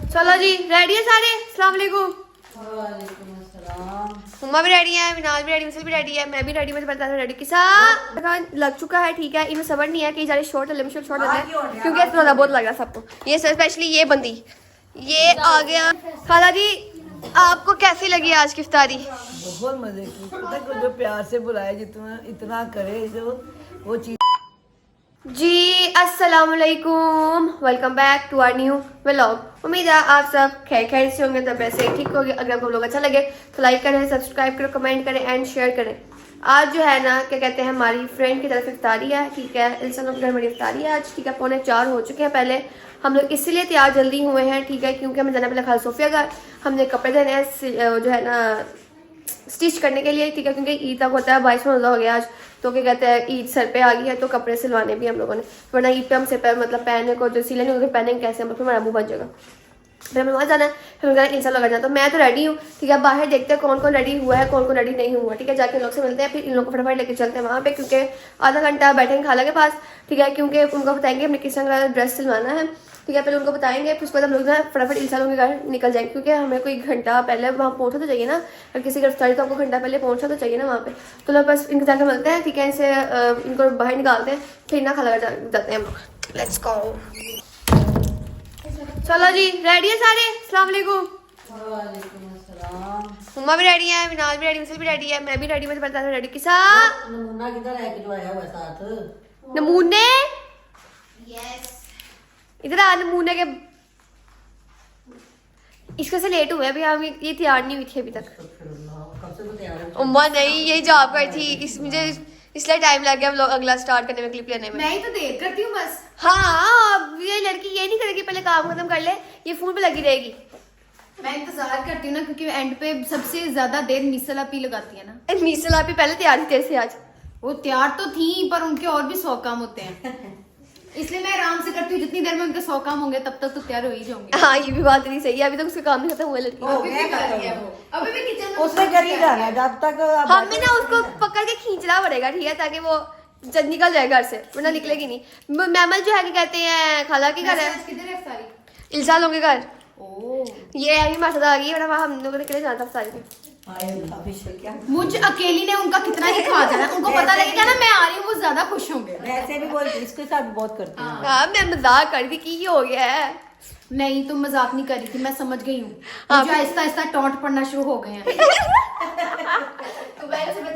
चलो जी रेडी है सारे। अस्सलाम वालेकुम। मम्मा भी रेडी है, मिनाल भी रेडी, मिसल भी रेडी है, मैं भी रेडी, मुझे पता है रेडी किसा लग चुका है। ठीक है, इन्हें सबर नहीं है कि सारे शॉर्ट ले शॉर्ट ले क्योंकि इतना बहुत लग रहा है सबको। ये स्पेशली ये बंदी ये आ गया। खाला जी आपको कैसी लगी आज की इफ्तारी? बहुत मजे की, पता है जो प्यार से बुलाए जितना इतना करे जो वो चीज। जी अस्सलाम वालेकुम, welcome back to our new vlog. उम्मीद है आप सब खैर से होंगे, तब वैसे ठीक होंगे। अगर आपको लोग अच्छा लगे तो लाइक करें, सब्सक्राइब करें, कमेंट करें एंड शेयर करें। आज जो है ना क्या कहते हैं, हमारी फ्रेंड की तरफ इफ्तारी है। ठीक है, इल्सा लोग घर हमारी इफ्तारी है आज। ठीक है, 3:45 हो चुके हैं। पहले हम लोग इसीलिए तैयार जल्दी हुए हैं। ठीक है, क्योंकि हमें जाना पहले खाला सोफिया का, हमने कपड़े देने हैं जो है ना स्टिच करने के लिए। ठीक है, क्योंकि ईद तक होता है, 22 रोज़ा हो गया आज, तो क्या कहते हैं ईद सर पे आ गई है, तो कपड़े सिलवाने भी हम लोगों ने, वरना ईद पे हम सिर पे मतलब पहनने को जो सिले नहीं होते पहनेंगे कैसे हम लोग, फिर हमारा मुँह बन जाएगा। फिर हमें वहाँ जाना है, फिर हमें इंसान लगा जाना। तो मैं तो रेडी हूँ। ठीक है, बाहर देखते हैं कौन कौन रेडी हुआ है, कौन कौन रेडी नहीं हुआ। ठीक है, जाके इन लोग से मिलते हैं, फिर इन लोग को फटाफट लेके चलते हैं वहाँ पे, क्योंकि आधा घंटा बैठेंगे खाला के पास। ठीक है, क्योंकि उनको बताएंगे हमने किस तरह का ड्रेस सिलवाना है। ठीक है, पहले उनको बताएंगे, फिर उसके बाद हम लोग ना फटाफट इंसानों के घर निकल जाएंगे, क्योंकि हमें कोई घंटा पहले वहाँ पहुँचा तो चाहिए ना। अगर किसी गिरफ्तारी तो आपको घंटा पहले पहुँचा तो चाहिए ना वहाँ पे। तो लोग बस इनके जाकर मिलते हैं। ठीक है, इनसे इनको बाहर निकालते हैं, फिर ना खाला जाते हैं हम लोग। Let's go. चलो जी रेडी है सारे। अस्सलाम वालेकुम। मम्मा भी रेडी है, मिनाल भी रेडी, मिसल भी रेडी है, मैं भी रेडी, मुझे पता है रेडी किसा नमूना किधर है कि जो आया हुआ है साथ? नमूने इधर आ नमूने के। इसको से लेट हुए अभी, हम ये तैयार नहीं हुई थी अभी तक। कब से तो तैयार है? उम्मा नहीं, यही जॉब कर थी, इस मुझे इसलिए टाइम लग गया व्लॉग अगला स्टार्ट करने में, क्लिप लेने में। मैं ही तो देर करती हूँ बस। हाँ, अब ये लड़की ये नहीं करेगी, पहले काम खत्म कर ले, ये फोन पे लगी रहेगी। मैं इंतजार करती हूँ ना, क्योंकि एंड पे सबसे ज्यादा देर मिसल आपी लगाती है ना। मीसल आप ही पहले तैयार थी तेरे से आज। वो तैयार तो थी, पर उनके और भी 100 काम होते हैं, इसलिए मैं आराम से करती हूँ। जितनी देर में उनके 100 काम होंगे तब तक तो तैयार हो ही जाऊंगी। हाँ, ये भी बात नहीं सही है, अभी तक उसका काम नहीं खत्म हुआ लड़की। अभी भी कर रही है वो, अभी भी किचन में उसने कर ही जाना है जब तक हमें ना उसको पकड़ के खींचना पड़ेगा। ठीक है, ताकि वो जब निकल जाए घर से, वरना निकलेगी नहीं। मैमल जो है क्या कहते हैं, खाला के घर है, आज किधर है सारी? इल्सा लोगों के घर। ओ, ये अभी मासा आ गई, वरना हम लोगों ने के लिए जाना था सारी। क्या मुझ अकेली ने उनका कितना ही खा जाना, उनको पता लगेगा ना मैं आ रही हूँ, वो ज्यादा खुश होंगे। वैसे भी बोलती, इसके साथ भी बहुत करती हूँ। हाँ, मैं मजाक कर रही थी कि ये हो गया है। नहीं, तुम मजाक नहीं कर रही थी, मैं समझ गई हूँ। हाँ, मुझे आहिस्ता आहिस्ता टॉन्ट पड़ना शुरू हो गए हैं।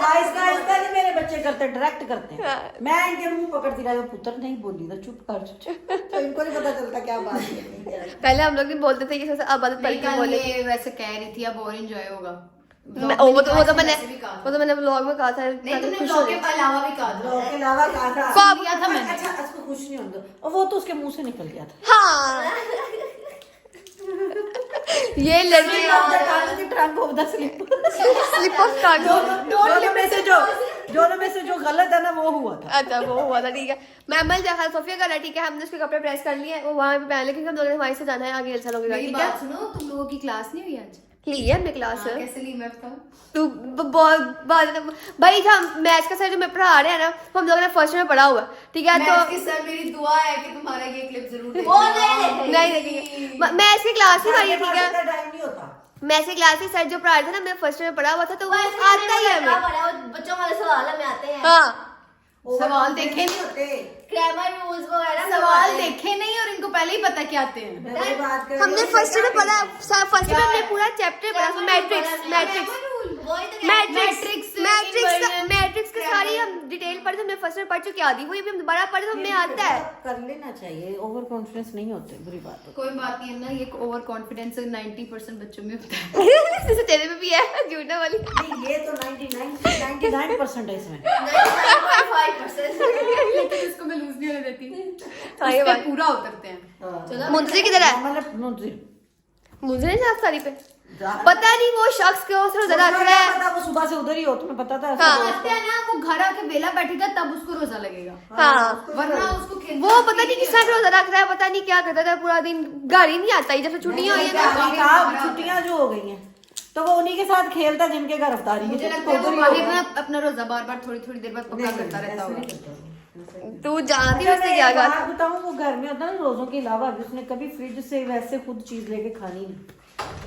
आहिस्ता आहिस्ता नहीं, मेरे बच्चे करते डायरेक्ट करते हैं। मैं इनके मुंह पकड़ती रही, पुत्र नहीं बोली तो चुप कर, तो इनको नहीं पता चलता क्या बात है। पहले हम लोग भी बोलते थे कि सबसे अब आदत पड़ गई बोले। ये वैसे कह रही थी, अब और एंजॉय होगा। वो तो मैंने व्लॉग में कहा था। नहीं, तुमने व्लॉग के अलावा भी कहा था। लोगों के अलावा कहा था, कब किया था मैंने? अच्छा इसको खुश नहीं होने दो, और वो तो उसके मुंह से निकल गया था। हाँ, ये लड़की trunk of the slip slip of tongue. दोनों में से जो गलत है ना वो हुआ था। अच्छा, वो हुआ था। ठीक है, मैमल जहाँ सोफिया का। ठीक है, हमने उसके कपड़े प्रेस कर लिए, वो वहाँ पे पहन ले, क्योंकि हम लोगों ने वहीं से जाना है आगे एल्सा लोगों के घर। मेरी ठीक है, बात सुनो, तुम लोगों की क्लास नहीं हुई आज? ली है हमने क्लास। कैसे ली मैं बताऊं? तू भाई था मैथ्स का सर जो मैं पढ़ा रहे हैं ना, हम लोगों ने फर्स्ट में पढ़ा हुआ। ठीक है, तो मैथ्स की सर मेरी दुआ है कि तुम्हारा ये क्लिप जरूर देखें। नहीं देखेंगे। मैथ्स की क्लास ही हमारी। ठीक है, टाइम नहीं होता। मैथ्स की क्लास ही सर जो पढ़ा रहे थे ना, मैं फर्स्ट में पढ़ा हुआ था, तो वो आता ही है हमें। बच्चों वाले सवाल हमें आते हैं। हाँ, सवाल देखे नहीं होते, ग्रामर रूल्स वगैरह सवाल देखे नहीं, और इनको पहले ही पता क्या आते हैं। मैं बात कर हमने फर्स्ट में पढ़ा, फर्स्ट में हमने पूरा चैप्टर पढ़ा, मैट्रिक्स की सारी हम डिटेल पढ़े, हमने फर्स्ट में पढ़ चुके आधी, वही भी हम दोबारा पढ़े तो हमें आता है। कर लेना चाहिए, ओवर कॉन्फिडेंस नहीं होते, बुरी बात है। कोई बात नहीं है ना, ये ओवर कॉन्फिडेंस 90% बच्चों में होता है। जैसे तेरे में भी है झूठने वाली। नहीं, ये तो 99% है इसमें। 99.5%। लेकिन इसको मैं लूज नहीं होने देती, हाँ, ये उस पे बात। पूरा उतरते हैं। चलो मुंतजी किधर है? मतलब मुझे मुझे नहीं जाता सारी पे, पता नहीं वो शख्स क्यों से रोजा रख रहा है। पता, वो सुबह से उधर ही हो, तुम्हें पता था? हाँ। कहते हैं ना, वो घर आके बेला बैठी था तब उसको रोजा लगेगा, हाँ, वरना उसको वो पता नहीं किस तरह रोजा रख रहा है, पता नहीं क्या करता था पूरा दिन, घर ही नहीं आता। जब से छुट्टियां हुई है ना, छुट्टियां जो हो गई हैं तो वो उन्हीं के साथ खेलता जिनके घर अफ्तारी है। मुझे लगता है वो माहिर ना अपना रोजा बार बार थोड़ी थोड़ी देर बाद पक्का करता रहता होगा। तू जानती है उससे क्या मैं एक कर। बात बताऊं, वो घर में होता है ना रोजों के अलावा भी उसने कभी फ्रिज से वैसे खुद चीज लेके खानी नहीं।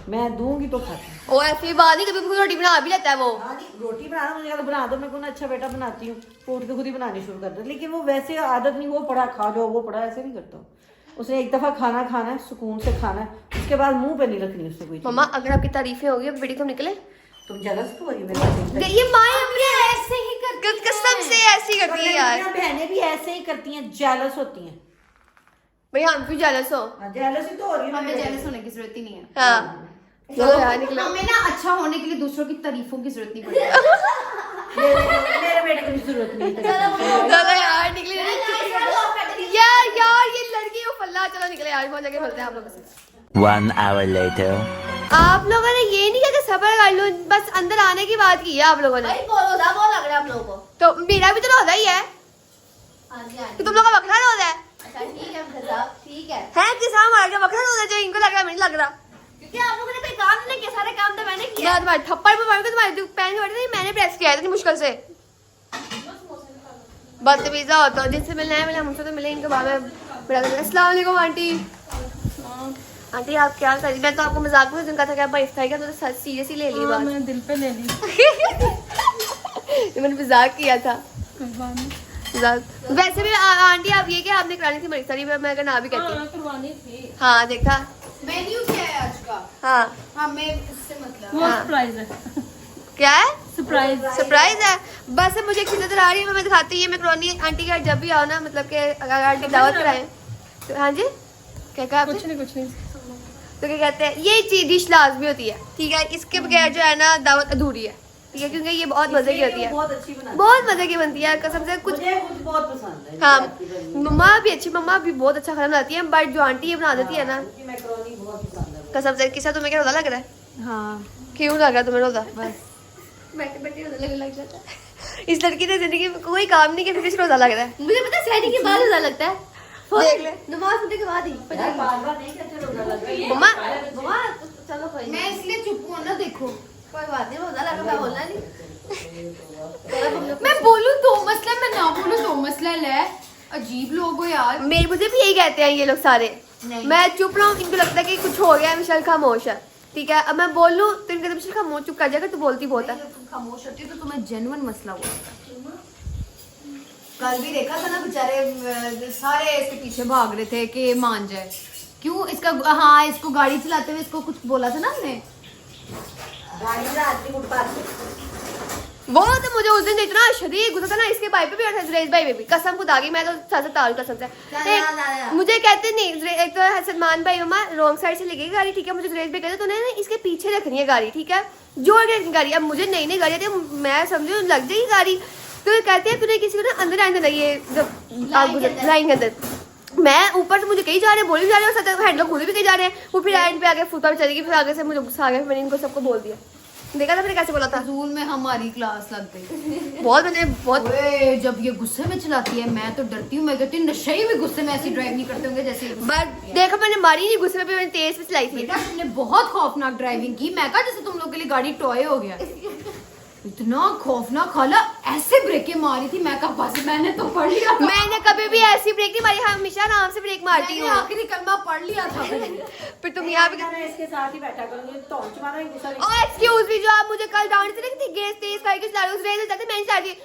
मैं दूंगी तो खाती हूँ। ओ ऐसी बात नहीं, कभी कभी रोटी बना भी लेता है वो। हाँ जी, रोटी बनाना मुझे कहता बना दो, मैं को ना अच्छा बेटा बनाती हूँ, उठ के खुद ही बनानी शुरू कर दो। लेकिन वो वैसे आदत नहीं, वो पड़ा खा जाओ, वो पड़ा ऐसे नहीं करता। उसने एक दफा खाना खाना है, सुकून से खाना है, उसके बाद मुंह पे नहीं रखनी उसने कोई चीज़। मम्मा अगर आपकी तारीफें होगी अब वीडियो तो निकले। तुम जेलस हो रही हो मेरे ये माँ अपने ऐसे ही कर कसम से ऐसी करती है यार। बहनें भी ऐसे ही करती हैं, जेलस होती हैं। भाई हम भी जेलस हो। जेलस ही तो हो रही है। हमें जेलस होने की जरूरत ही नहीं है। हाँ चलो यार निकलो। हमें ना अच्छा होने के लिए दूसरों की तारीफों की जरूरत नहीं पड़ती। मेरे बेटे को भी जरूरत नहीं है। चलो यार निकले यार ये लड़की वो फल्ला। चलो निकले यार, बहुत जगह मिलते हैं आप लोगों से। 1 hour later. आप लोगों ने ये नहीं किया कि सबर कर लो, बस अंदर आने की बात की है आप लोगों ने। भाई बहुत लग रहा है आप लोगों को। तो मेरा भी तो रोजा ही है, हाँ जी हाँ तो जी। तुम लोग का बकरा रोजा है। अच्छा ठीक है अंकल साहब, ठीक है। किसान मार के बकरा रोजा जो इनको लग रहा है, मुझे नहीं लग रहा। क्योंकि आप लोगों ने कोई काम नहीं किया, सारे काम तो मैंने किया। मैं तुम्हारे थप्पड़ पे मार के तुम्हारे जो पैन छोड़े थे मैंने प्रेस किया है इतनी मुश्किल से। बदतमीजा होता है, जिनसे मिलना है मिले, मुझसे तो मिले। इनके बाद में अस्सलाम वालेकुम आंटी। आंटी आप क्या कर रही? मैं तो आपको मजाक में दिन का था कि आप इफ्तारी का, तो सीरियसली ले ली बात। मैंने दिल पे ले ली। मैंने मजाक किया था। मजाक। वैसे भी आंटी आप ये कि आपने करानी थी मेरी सारी, मैं अगर ना भी कहती। करवानी थी। हाँ देखा। मेन्यू क्या है आज का? हाँ हमें इससे मतलब हाँ। सरप्राइज है। क्या है? सरप्राइज है। बस मुझे एक चीज नजर आ रही है, मैं दिखाती है। मैं करवानी आंटी का जब भी आओ ना, मतलब कि अगर आंटी दावत कराए तो। हाँ जी क्या कहा आपने? कुछ नहीं। तो क्या कहते हैं, ये चीज डिश लाजमी होती है, ठीक है। इसके बगैर जो है ना दावत अधूरी है, ठीक है, क्योंकि ये बहुत मजे की होती है, बहुत अच्छी बनाती बहुत मजे की बनती है कसम से। कुछ मुझे खुद बहुत पसंद है। हाँ मम्मा भी अच्छी, मम्मा भी बहुत अच्छा खाना बनाती है, बट जो आंटी ये बना देती है ना उनकी मैकरोनी बहुत पसंद है। कसम से। किसा तुम्हें क्या रोजा लग रहा है? हाँ क्यों लग रहा है तुम्हें रोजा? बस बैठे बैठे रोजा लग जाता है। इस लड़की ने जिंदगी में कोई काम नहीं किया, फिर इसको रोजा लग रहा है। मुझे पता है सहरी के बाद रोजा लगता है। देख ले नमाज पढ़ने के बाद ही। यार बार-बार नहीं कहते रोजा लग रही है। मम्मा मम्मा चलो कोई मैं नहीं, इसलिए चुप हूँ ना, देखो कोई बात नहीं, रोजा लगा मैं बोलना नहीं। मैं बोलूँ तो मसला, मैं ना बोलूँ तो मसला है। अजीब लोग हो यार। मेरे मुझे भी यही कहते हैं ये लोग सारे। नहीं। मैं चुप रहा हूँ, इनको लगता है कि कुछ हो गया, विशाल खामोश है, ठीक है। अब मैं बोल लूँ तो इनके विशाल खामोश, चुप कर जाएगा, तू बोलती बहुत है। तुम खामोश होती तो तुम्हें जेन्युइन मसला हुआ। कल भी देखा था ना, बेचारे सारे इसके पीछे भाग रहे थे कि मान जाए। क्यों इसका? हाँ इसको गाड़ी चलाते हुए इसको कुछ बोला था ना हमने। गाड़ी में आदमी फुटपाथ पे। वो तो मुझे उस दिन इतना शदीद गुस्सा था ना, इसके भाई पे भी और जुरेश भाई पे भी, कसम खुदा की मैं तो सर ताल कसम से। मुझे कहते नहीं, एक तो सलमान भाई मम्मा रॉन्ग साइड से लेके गाड़ी, ठीक है। मुझे जुरेश भाई कहते तूने ना इसके पीछे रखनी है गाड़ी, ठीक है, जोड़ के रखनी गाड़ी। अब मुझे नई नई गाड़ी आती है, मैं समझू लग जाएगी गाड़ी, तो कहते हैं तूने किसी को ना अंदर आने देना, ये जब आप लाइन के अंदर। मैं ऊपर से मुझे कहीं जा रहे हैं, बोली जा रहे हैं, और हैंडल खुद भी कहीं जा रहे हैं। वो फिर एंड पे आगे फुटपाथ चलेगी, फिर आगे से मुझे गुस्सा आ गया, मैंने इनको सबको बोल दिया। देखा था मैंने कैसे बोला था? फजूल में हमारी क्लास लग गई। बहुत मैंने बहुत। ओए, जब ये गुस्से में चलाती है मैं तो डरती हूँ। मैं कहती हूँ नशे में गुस्से में ऐसी ड्राइव नहीं करते होंगे जैसे। बट देखा मैंने मारी नहीं गुस्से में भी, मैंने तेज से चलाई थी। बेटा तुमने बहुत खौफनाक ड्राइविंग की। मैं कहा जैसे तुम लोग के लिए गाड़ी टॉय हो गया। इतना खौफनाक, खाला ऐसे ब्रेकें मारी थी, मैं कहा बस मैंने तो पढ़ लिया था। मैंने कभी भी ऐसी ब्रेक नहीं मारी, हमेशा आराम से ब्रेक मारती मैंने हूँ। आखिरी कलमा पढ़ लिया था। फिर तुम यहाँ पे मैं इसके साथ ही बैठा करूंगी, तो तुम्हारा ही गुस्सा और एक्सक्यूज मी, जो आप मुझे कल डांट से थी गैस तेज करके चला रहे, उस रेस में मैंने चला दी,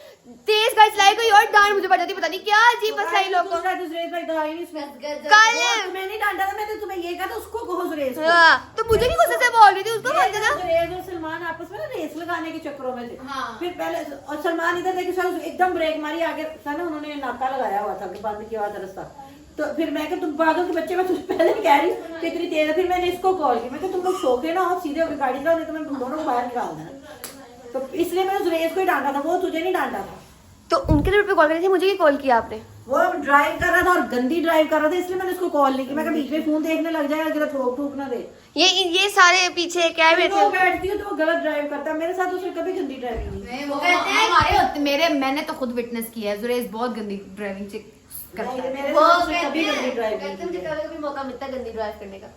तेज गाड़ी चलाई कोई और डांट मुझे पड़ जाती, पता नहीं क्या अजीब मसला है लोग को। सुरेश भाई तो आई नहीं इसमें। कल मैं नहीं डांटा था, मैंने तुम्हें ये कहा था उसको कहो सुरेश को। हाँ, तो मुझे भी गुस्से से बोल रही थी, उसको बोल देना। सुरेश और सलमान आपस में ना रेस लगाने के चक्करों में थे। हाँ। फिर पहले और सलमान इधर देखे साल एकदम ब्रेक मारी, आगे था ना उन्होंने नाका लगाया हुआ था कि बंद किया हुआ था रास्ता। तो फिर मैं कि तुम पागल के बच्चे, मैं तुझे पहले कह रही हूँ कि इतनी तेज है। फिर मैंने इसको कॉल की, मैं कि तुम लोग शौक है ना, आप सीधे होकर गाड़ी चलाओ, नहीं तो मैं तुम दोनों को बाहर निकाल देना। तो इसलिए मैंने सुरेश को ही डांटा था, वो तुझे नहीं डांटा था। तो उनके नंबर पे कॉल करी थी, मुझे ही कॉल किया आपने। वो ड्राइव कर रहा था और गंदी ड्राइव कर रहा था, इसलिए मैंने उसको कॉल नहीं की। मैं बीच में फोन देखने लग जाएगा, किधर ठोक ठोक ना दे। ये सारे पीछे क्या है वो बैठती हूँ तो वो गलत ड्राइव करता है, मेरे साथ उसने कभी गंदी ड्राइविंग नहीं। वो कहते हैं हमारे होते मेरे, मैंने तो खुद विटनेस किया है। जुरेश बहुत गंदी ड्राइविंग करता है। मेरे वो साथ उसने कहते कभी हैं गंदी ड्राइविंग कहते हैं नहीं मुझे की। कभी कभी मौका मिलता है गंदी ड्राइव करने का।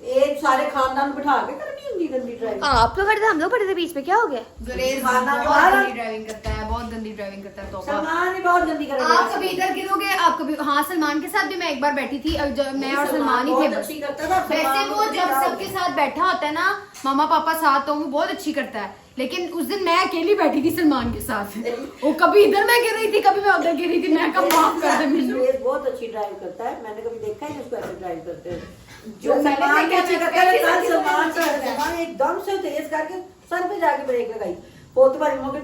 एक सारे खानदान बिठा के करनी होंगी गंदी ड्राइविंग। आप लोग खड़े थे, हम लोग खड़े थे बीच में, क्या हो गया? जुरेज खाना बहुत बाहर। गंदी ड्राइविंग करता है, बहुत गंदी ड्राइविंग करता है। तौबा। सलमान ही बहुत गंदी करेगा। आप कभी इधर गिरोगे, आप कभी, हाँ सलमान के साथ भी मैं एक बार बैठी थी, मैं और सलमान ही थे बहुत बस। अच्छी करता था। वैसे सलमान वो बहुत जब अच्छा सबके साथ बैठा होता है ना, मामा पापा साथ, तो वो बहुत अच्छी करता है। लेकिन उस दिन मैं अकेली बैठी थी सलमान के साथ, वो कभी इधर मैं गिर रही थी, कभी मैं उधर गिर रही थी। मैं कब माफ कर दे मुझे। सुरेश बहुत अच्छी ड्राइव करता है, मैंने कभी देखा ही नहीं उसको ऐसे ड्राइव करते हुए। जो मैंने सलमान देखा, अच्छी मैं करता है, पहले कल से सलमान का सलमान एकदम से तेज करके सर पे जाके ब्रेक लगाई। बहुत बार मौके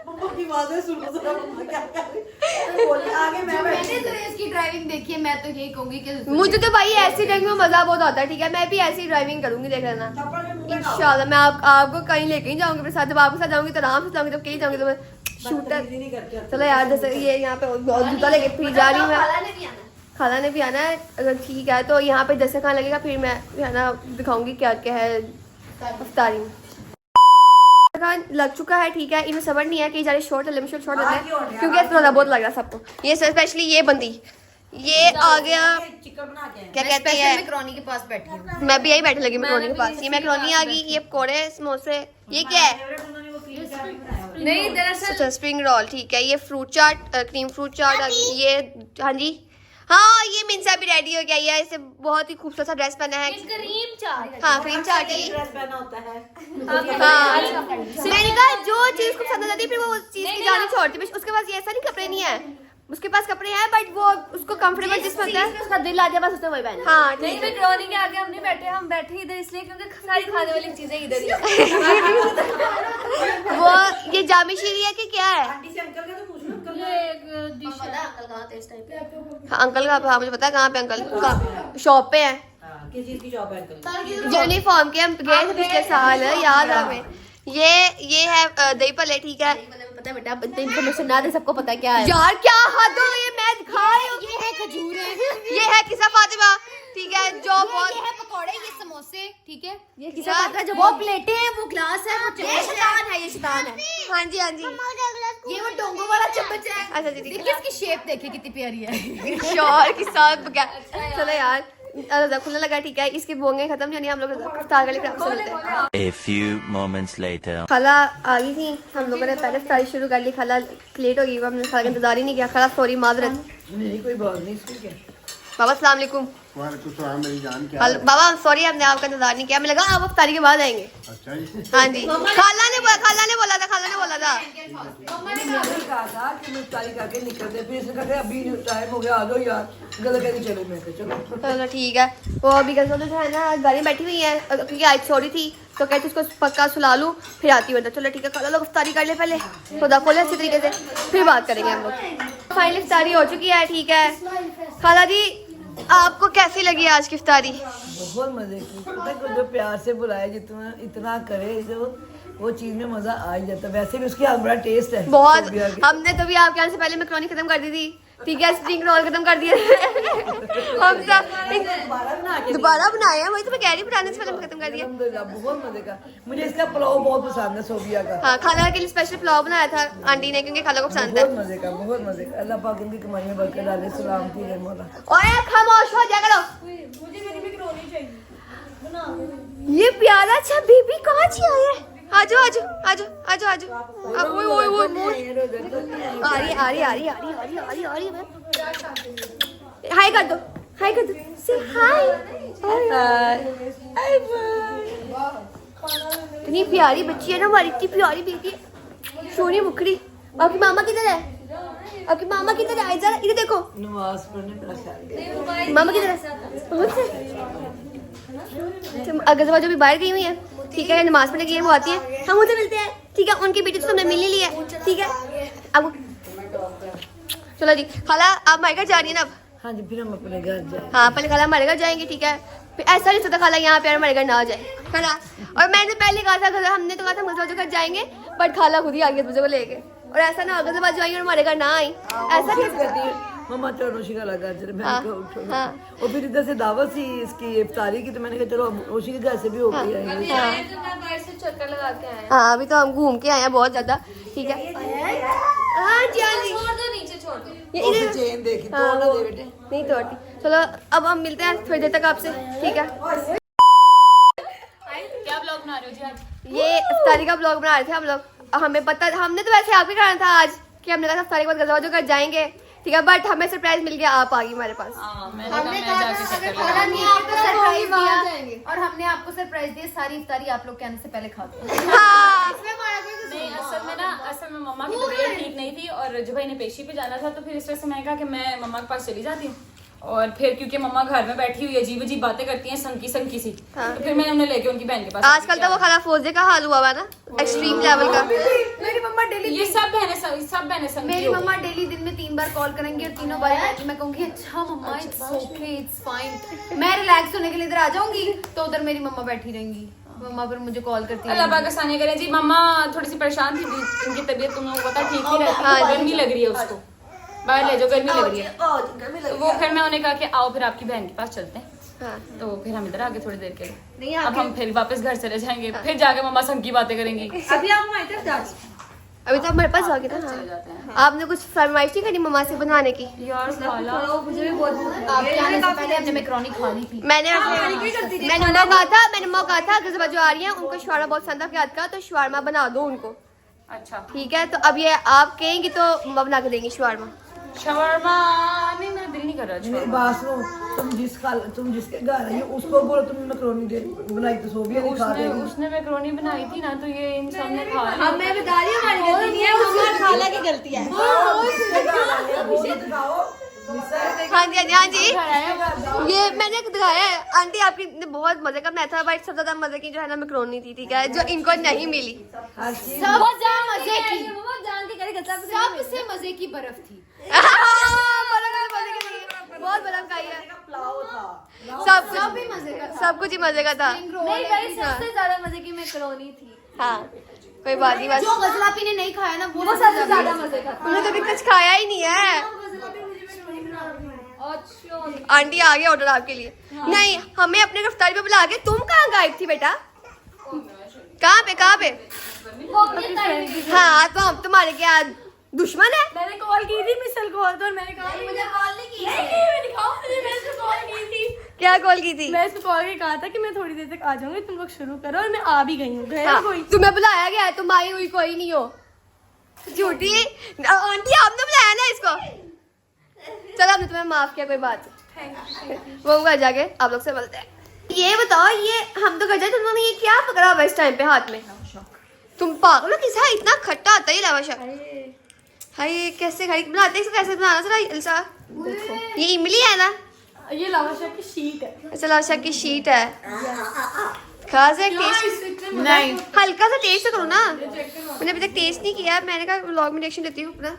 मम्मा की आवाज़ें सुन लो जरा, मम्मा क्या कर रही है। बोली आगे मैं मैंने बैठी। जुरेज की ड्राइविंग देखी है, मैं तो यही कहूंगी कि मुझे तो भाई ऐसी ड्राइविंग में मजा बहुत आता है, ठीक है? मैं भी ऐसी ड्राइविंग करूंगी, देख लेना थप्पड़ में मुंह में डाल। इंशाल्लाह। मैं आपको कहीं लेके ही जाऊंगी अपने साथ, जब आपके साथ जाऊंगी तो आराम से जाऊंगी, जब कहीं जाऊंगी तो मैं शूटर। बदतमीजी नहीं करते। चलो यार, जैसे ये यहाँ पे जूता लेके फिर जा रही हूँ मैं, खाला ने भी आना। खाना ने भी आना है। अगर ठीक है तो यहाँ पे जैसे खाना लगेगा, फिर मैं है ना दिखाऊंगी क्या क्या है अफ्तारी में। खान लग चुका है, ठीक है? इन्हें सबर नहीं है कि जारे शॉर्ट लिमिटेड शॉर्ट होता है, क्योंकि थोड़ा बहुत लग रहा है सबको। ये स्पेशली ये बंदी, ये आ गया, चिकन बना के क्या कहते हैं, मैक्रोनी के पास बैठी हूँ। मैं भी यही बैठे लगी मैक्रोनी के पास। ये मैक्रोनी आ गई, ये पकौड़े समोसे, ये क्या है? उन्होंने वो क्रीम चाट भी बनाया हुआ है। नहीं दरअसल अच्छा स्प्रिंग रोल, ठीक है। ये फ्रूट चाट, क्रीम फ्रूट चाट आ गई। ये हाँ जी, हाँ ये मिंसा भी रेडी हो गया। ये इसे बहुत ही खूबसूरत सा ड्रेस पहना है। करीम चाट। हाँ क्रीम चाट ही। ड्रेस पहना होता है। हाँ मैंने कहा जो चीज को पसंद आ जाती है फिर वो उस चीज की जान नहीं छोड़ती। बस उसके पास ये ऐसा नहीं कपड़े नहीं है, उसके पास कपड़े हैं बट वो उसको कंफर्टेबल जिसमें होता है उसका दिल आ जाए बस उसने वही पहना। हाँ नहीं ठीक है। मैक्रोनी के आगे हम नहीं बैठे, हम बैठे इधर इसलिए क्योंकि सारी खाने वाली चीजें इधर ही हैं। वो ये जामी शीरी है कि क्या है? आंटी से अंकल का तो पूछ लो, अंकल ये एक डिश है। अंकल कहाँ थे इस टाइम पे? हाँ, अंकल का, हाँ मुझे पता है कहाँ पे अंकल शॉप पे है। हाँ, किस चीज की शॉप है अंकल? यूनिफॉर्म के हम गए थे पिछले साल, याद है हमें। ये है दही भल्ले, ठीक है? पता है बेटा, इन्फॉर्मेशन ना दे, सबको पता है क्या है। यार क्या हद हो गई है, मैं दिखाई हूँ। ये है खजूर, ये है किसा फातिमा, ठीक है? जो ये बहुत है पकौड़े, ये समोसे, ठीक है? ये किसे पता है जो वो प्लेटें हैं, वो ग्लास है, वो ये चम्मच है। शैतान है, ये शैतान है। हाँ जी हाँ जी, ये वो डोंगो वाला चम्मच है। अच्छा जी ठीक देखिए इसकी शेप देखिए कितनी प्यारी है। है। शोर के साथ बगैर चलो यार, रोजा खुलने लगा, ठीक है? इसके बोंगे खत्म नहीं होनी, हम लोग इफ्तार के लिए फिर आपसे मिलते हैं। A few moments later. खाला आ गई थी, हम लोगों ने पहले इफ्तारी शुरू कर ली। खाला लेट हो गई, हमने खाला का इंतजार ही नहीं किया। खाला सॉरी, माजरत। नहीं कोई बात नहीं, इसको क्या। बाबा अस्सलाम वालेकुम। वालेकुम सलाम मेरी जान, क्या हल- बाबा सॉरी, हमने आपका इंतजार नहीं किया, हमें लगा आप इफ्तारी के बाद आएंगे। अच्छा जी। हाँ जी, खाला ने बोला था। मैंने कहा था कि मैं इफ्तारी करके निकलते, फिर इसने कहा अभी टाइम हो गया, आ जाओ यार। गलत कह के चलो, मैं कहा चलो। चलो ठीक है। वो अभी गजल तो है ना गाड़ी में बैठी हुई है, क्योंकि आज सॉरी थी तो कहती उसको पक्का सुला लूँ फिर आती हूँ। चलो ठीक है, खाला लोग इफ्तारी कर ले पहले, खुदा खोले अच्छी तरीके से, फिर बात करेंगे हम लोग। फाइनल इफ्तारी हो चुकी है, ठीक है? खाला जी आपको कैसी लगी आज की इफ्तारी? बहुत मजे की, पता है जो प्यार से बुलाया, जितना इतना करे जो वो चीज में मजा आ ही जाता है। वैसे भी उसकी बड़ा टेस्ट है बहुत। सोबिया की। हमने तो भी आपके आने से पहले मैक्रोनी खत्म कर दी थी, ठीक है? स्प्रिंग रोल खत्म कर दिए हम सब दोबारा बनाए हैं, वही तो मैं कह रही हूँ, बनाने से पहले खत्म कर दिया। अल्हम्दुलिल्लाह बहुत मजे का। मुझे इसका पुलाव बहुत पसंद है, सोबिया का। हाँ, खाला के लिए स्पेशल पुलाव बनाया था आंटी ने, क्योंकि खाला को पसंद है। बहुत मजे का। अल्लाह पाक इनकी कमाई में बरकत डाले, सलामती रहे मौला। ओए खामोश हो जा करो। ये प्यारा सा बेबी कहाँ से आया है? आजो आजो आजो आजो आजो। ओए ओए ओए मोर आ रही है। हाय कर दो, हाय कर दो, से हाय। इतनी प्यारी बच्ची है ना हमारी, इतनी प्यारी बेटी है, सोनी मुखरी। आपकी मामा किधर है? आपकी मामा किधर है? जरा इधर देखो, नमाज पढ़ने का ख्याल। मामा किधर है? अगर जो भी बाहर गई हुई है, ठीक है, नमाज पढ़ने गई है, वो आती है, हम उनसे मिलते हैं, ठीक है? उनकी बेटी तो हमने मिल ही ली है, ठीक है? अब चलो जी, खाला आप हमारे घर जा रही है ना अब? हाँ जी, फिर हम अपने घर जाए। हाँ, पहले खाला हमारे घर जाएंगे, ठीक है? फिर ऐसा नहीं सोचा खाला यहाँ पे हमारे घर ना आ जाए, है ना? और मैंने पहले कहा था, हमने तो कहा था मुझे घर जाएंगे, बट खाला खुद ही आ गई मुझे को लेके। और ऐसा ना अगर बाजू आई और हमारे घर ना आई, ऐसा नहीं कहती है मम्मा चलो रोशी का लगा, चलो मैंने हाँ, कहा उठो। हाँ। और फिर इधर से दावत थी इसकी इफ्तारी की, तो मैंने कहा चलो अब रोशी के घर से भी हो गई है। बाहर से चक्कर लगा के आए। हाँ, अभी तो हम घूम के आए हैं बहुत ज्यादा, ठीक है? हाँ जी हाँ जी। छोड़ दो नीचे, छोड़ दो। वो फिर चेन देखी, तोड़ ना दे बेटे। नहीं तोड़ती। चलो अब हम मिलते हैं थोड़ी देर तक आपसे, ठीक है। क्या ब्लॉग बना रहे हो जी आज? ये इफ्तारी का ब्लॉग बना रहे थे हम लोग। हमें पता, हमने तो वैसे आप ही करना था आज कि हमने कहा इफ्तारी के बाद गजवा जो कर जाएंगे, ठीक है, बट हमें सरप्राइज मिल गया, आप आ गई हमारे पास। हमने कहा था और हमने आपको सरप्राइज दिया, और हमने आपको सरप्राइज दिया सारी इफ्तारी आप लोग के आने से पहले खा दो। हाँ नहीं, असल में मम्मा की तबीयत ठीक नहीं थी और जो भाई ने पेशी पे जाना था, तो फिर इस वजह से मैंने कहा कि मैं मम्मा के पास चली जाती हूँ। और फिर क्योंकि मम्मा घर में बैठी हुई अजीब अजीब बातें करती हैं, संकी सी, तो फिर मैंने उन्हें लेके उनकी बहन के पास। आजकल तो वो खाला फौजे का हाल हुआ है ना, एक्सट्रीम लेवल का। मेरी मम्मा डेली ये सब बहनें संकी मेरी हो मम्मा डेली दिन में 3 बार कॉल करेंगी और तीनों बार मैं कहूंगी अच्छा मम्मा इट्स ओके इट्स फाइन। मैं रिलैक्स होने के लिए इधर आ जाऊंगी तो उधर मेरी मम्मा बैठी रहेंगी, मम्मा फिर मुझे कॉल करती अल्लाह है। पाक आसानी करे जी। मम्मा थोड़ी सी परेशान थी, उनकी तबीयत तुम लोगों को पता ठीक नहीं रहती, गर्मी लग रही है उसको, बाहर ले जाओ गर्मी लग रही है। तो वो फिर मैं उन्हें कहा कि आओ फिर आपकी बहन के पास चलते हैं, हाँ। तो फिर हम इधर आगे थोड़ी देर के लिए, अब हम फिर वापस घर चले जाएंगे, फिर जाके मम्मा संकी बातें करेंगी। अभी आप हमारी तरफ जा अभी तो हमारे पास जाओगे ना। हाँ। आपने कुछ फरमाइश नहीं करी मम्मा से बनाने की? यार खाला मुझे भी बहुत भूख लगी है। आपके आने से पहले हमने मैक्रोनी खा ली थी। मैंने मम्मा कहा था गजबा जो आ रही है उनको शवारमा बहुत पसंद है याद का, तो शवारमा बना दो उनको, अच्छा ठीक है। तो अब ये आप कहेंगी तो मम्मा बना के देंगी शवारमा। शवरमा नहीं, मेरा दिल नहीं कर रहा मेरी शवरमा। बात सुनो, तुम जिसके घर आई हो उसको बोलो तुम मैक्रोनी दे बनाई तो सोबिया नहीं खा उसने देगी। उसने मैक्रोनी बनाई थी ना, तो ये इंसान ने खा ली। अब मैं बता रही हूँ हमारी गलती नहीं है, उसकी खाला की गलती है। हाँ जी हाँ जी हाँ जी, ये मैंने दिखाया है। आंटी आपकी ने बहुत मजे का बनाया था, बट सबसे ज्यादा मजे की जो है ना मैक्रोनी थी, ठीक है, जो इनको नहीं मिली। सबसे मजे की सबसे मजे की बर्फ थी। बहुत बर्फ खाई है, पुलाव था। सब भी मजे का था। सब कुछ ही मजे का था। नहीं भाई, सबसे ज्यादा मजे की मैक्रोनी थी। हाँ कोई बात नहीं, बस जो गजलापी ने नहीं खाया ना वो सबसे ज्यादा मजे का था। उन्होंने कभी कुछ खाया ही नहीं है। आंटी आ गया ऑर्डर आपके लिए। नहीं, हमें अपने रफ्तारी पे बुला के, तुम कहाँ गायब थी बेटा? कहाँ पे? हाँ तो हम तुम्हारे क्या दुश्मन है? मैंने कॉल की थी मिसल कॉल, तो मैंने कहा मुझे कॉल नहीं की। मैंने कॉल की थी। क्या कॉल की थी? मैं इसको कॉल के कहा था कि मैं थोड़ी देर तक आ जाऊंगी, तुम लोग शुरू करो, और मैं आ भी गई हूँ। हाँ, तुम्हें बुलाया गया है, तुम आई हुई कोई नहीं हो। झूठी आंटी, आपने बुलाया ना इसको। चलो हमने तुम्हें माफ किया, कोई बात नहीं। वो घर जाके आप लोग से मिलते हैं। ये बताओ, ये हम तो घर जाए, तुम लोगों ने ये क्या पकड़ा हुआ इस टाइम पे हाथ में? तुम पागल हो, किसा इतना खट्टा आता है लावा शक? हाय ये कैसे बनाते हैं, कैसे बनाना जरा इल्सा? ये इमली है ना? ये लावाशा की शीट है। अच्छा लावा शक की शीट है। खास है टेस्ट नहीं हल्का सा टेस्ट तो करो ना। मैंने अभी तक टेस्ट नहीं किया, मैंने कहा व्लॉग में रिएक्शन देती हूँ अपना।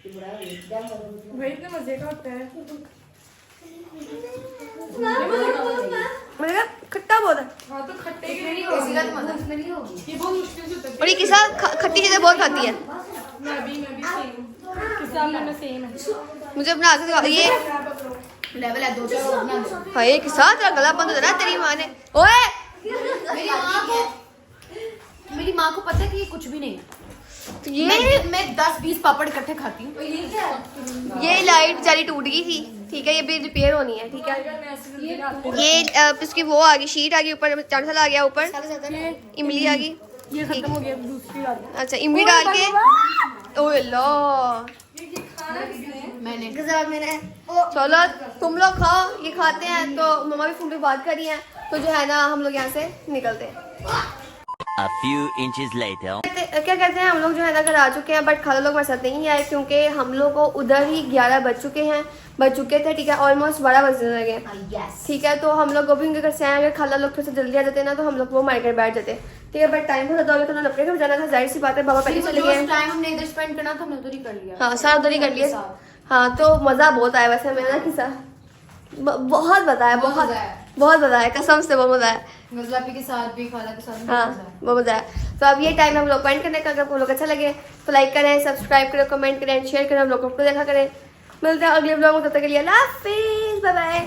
भाई इतने मजे का होता है। मैंने कहा खट्टा बहुत है, हाँ तो खट्टे इसमें नहीं होगी इसमें नहीं होगी। ये बहुत मुश्किल से होता है। और ये किसा खट्टी चीजें बहुत खाती है। मैं भी सेम किसान में सेम है। मुझे बना के दिखाओ ये। लेवल है 2-4 बना दो। हाँ ये किसा तेरा गला बंद हो रहा है तेरी माँ ने। ओए मेरी माँ को पता है कि ये कुछ भी नहीं है। तो ये मैं 10-20 पापड़ इकट्ठे खाती हूँ। ये लाइट बेचारी टूट गई थी, ठीक है, ये भी रिपेयर होनी है, ठीक है। ये इसकी वो आ गई, शीट आ गई ऊपर, चाट मसाला आ गया ऊपर, इमली आ गई। ये खत्म हो गया, दूसरी डाल दो। अच्छा इमली डाल के। ओए लो मैंने चलो तुम लोग खाओ, ये खाते हैं तो मम्मा भी फोन पे बात कर रही हैं, तो जो है ना हम लोग यहाँ से निकलते हैं। A few inches later. क्या कहते हैं, हम लोग जो है ना घर आ चुके हैं, बट खाला लोग हमारे साथ नहीं आए क्योंकि हम लोग को उधर ही 11 बज चुके थे, ठीक है, ऑलमोस्ट 12 बजने लगे, ठीक है। तो हम लोग भी उनके घर से आए, अगर खाला लोग थोड़ा सा जल्दी आ जाते ना तो हम लोग वो हमारे घर बैठ जाते, ठीक है, बट टाइम बहुत ज़्यादा हो गया तो उन्होंने अपने घर जाना था, जाहिर सी बात है, बाबा पहले चले गए। टाइम हमने इधर स्पेंड करना था हमने उधर ही कर लिया। हाँ सारा उधर ही कर लिया। हाँ तो मज़ा बहुत आया वैसे, मेरा किस्सा बहुत बताया, बहुत बताया, कसम से बहुत मज़ा आया। गजलापी के साथ भी खाला के साथ भी हाँ मजा आया। वो मज़ा आया। तो अब ये टाइम हम लोग पॉइंट करने का, अगर आपको लोग अच्छा लगे तो लाइक करें, सब्सक्राइब करें, कमेंट करें, शेयर करें, हम लोग को देखा करें। मिलते हैं अगले ब्लॉग में, तब तक के लिए अल्लाह हाफिज़, बाय बाय।